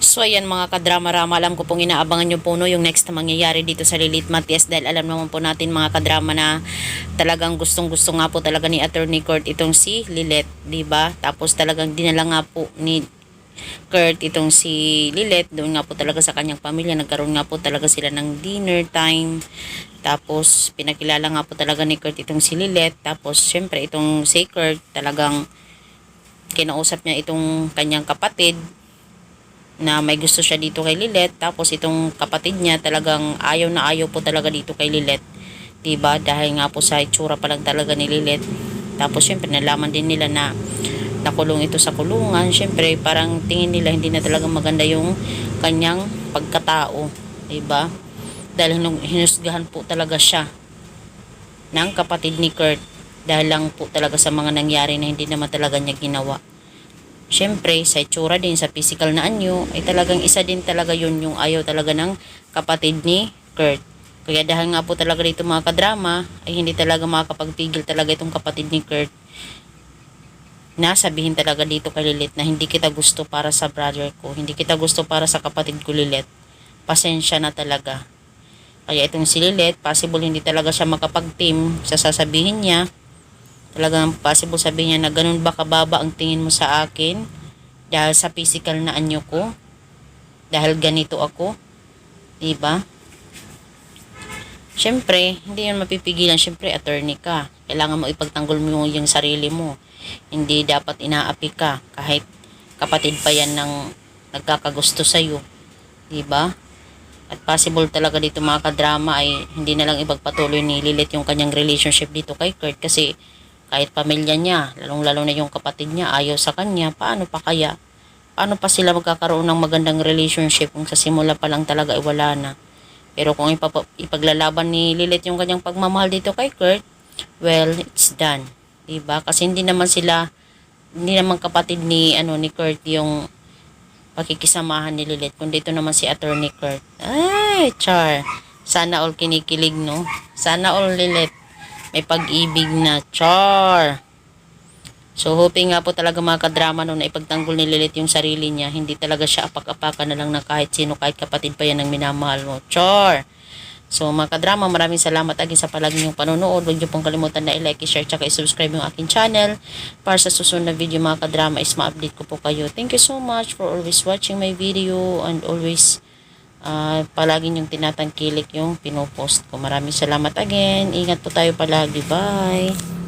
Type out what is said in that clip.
So ayan mga kadrama-rama, alam ko pong inaabangan nyo po no, yung next na mangyayari dito sa Lilith Matias, dahil alam naman po natin mga kadrama na talagang gustong-gusto nga po talaga ni Attorney Kurt itong si Lilith, 'di ba? Tapos talagang dinala nga po ni Kurt itong si Lilith doon nga po talaga sa kanyang pamilya. Nagkaroon nga po talaga sila ng dinner time. Tapos pinakilala nga po talaga ni Kurt itong si Lilith. Tapos syempre itong si Kurt talagang kinausap niya itong kanyang kapatid na may gusto siya dito kay Lilith. Tapos itong kapatid niya talagang ayaw na ayaw po talaga dito kay Lilith, diba? Dahil nga po sa itsura pa lang talaga ni Lilith. Tapos syempre nalaman din nila na nakulong ito sa kulungan. Syempre parang tingin nila hindi na talaga maganda yung kanyang pagkatao, diba? Dahil hinusgahan po talaga siya ng kapatid ni Kurt dahil lang po talaga sa mga nangyari na hindi naman talaga niya ginawa. Syempre, sa itsura din, sa physical na anyo, ay talagang isa din talaga yun yung ayaw talaga ng kapatid ni Kurt. Kaya dahil nga po talaga dito mga kadrama, ay hindi talaga makakapagpigil talaga itong kapatid ni Kurt na sabihin talaga dito kay Lilith na hindi kita gusto para sa brother ko, hindi kita gusto para sa kapatid ko Lilith. Pasensya na talaga. Kaya itong si Lilith, possible hindi talaga siya makapag-team sa sasabihin niya. Talagang possible sabihin niya na ganun ba kababa ang tingin mo sa akin dahil sa physical na anyo ko, dahil ganito ako, diba? Syempre hindi yan mapipigilan. Syempre attorney ka, kailangan mo ipagtanggol mo yung sarili mo, hindi dapat inaapi ka kahit kapatid pa yan ng nagkakagusto sa'yo, diba? At possible talaga dito mga kadrama ay hindi na lang ipagpatuloy ni Lilith yung kanyang relationship dito kay Kurt, kasi kahit pamilya niya, lalong-lalo na yung kapatid niya, ayaw sa kanya. Paano pa kaya? Paano pa sila magkakaroon ng magandang relationship kung sa simula pa lang talaga ay wala na? Pero kung ipaglalaban ni Lilith yung kanyang pagmamahal dito kay Kurt, well, it's done. Diba? Kasi hindi naman kapatid ni Kurt yung pakikisamahan ni Lilith, kundi ito naman si Attorney Kurt. Ay, char. Sana all kinikilig, no? Sana all Lilith may pag-ibig na, char. So hoping nga po talaga mga kadrama no, na ipagtanggol ni Lilith yung sarili niya, hindi talaga siya apak-apakan na lang na kahit sino, kahit kapatid pa yan ang minamahal mo, char. So mga kadrama, maraming salamat again sa palagi niyong panonood. Huwag niyo pong kalimutan na i-like, i-share, tsaka i-subscribe yung aking channel para sa susunod na video mga kadrama is ma-update ko po kayo. Thank you so much for always watching my video and always palagi niyong tinatangkilik yung pinopost ko. Maraming salamat again. Ingat po tayo palagi. Bye!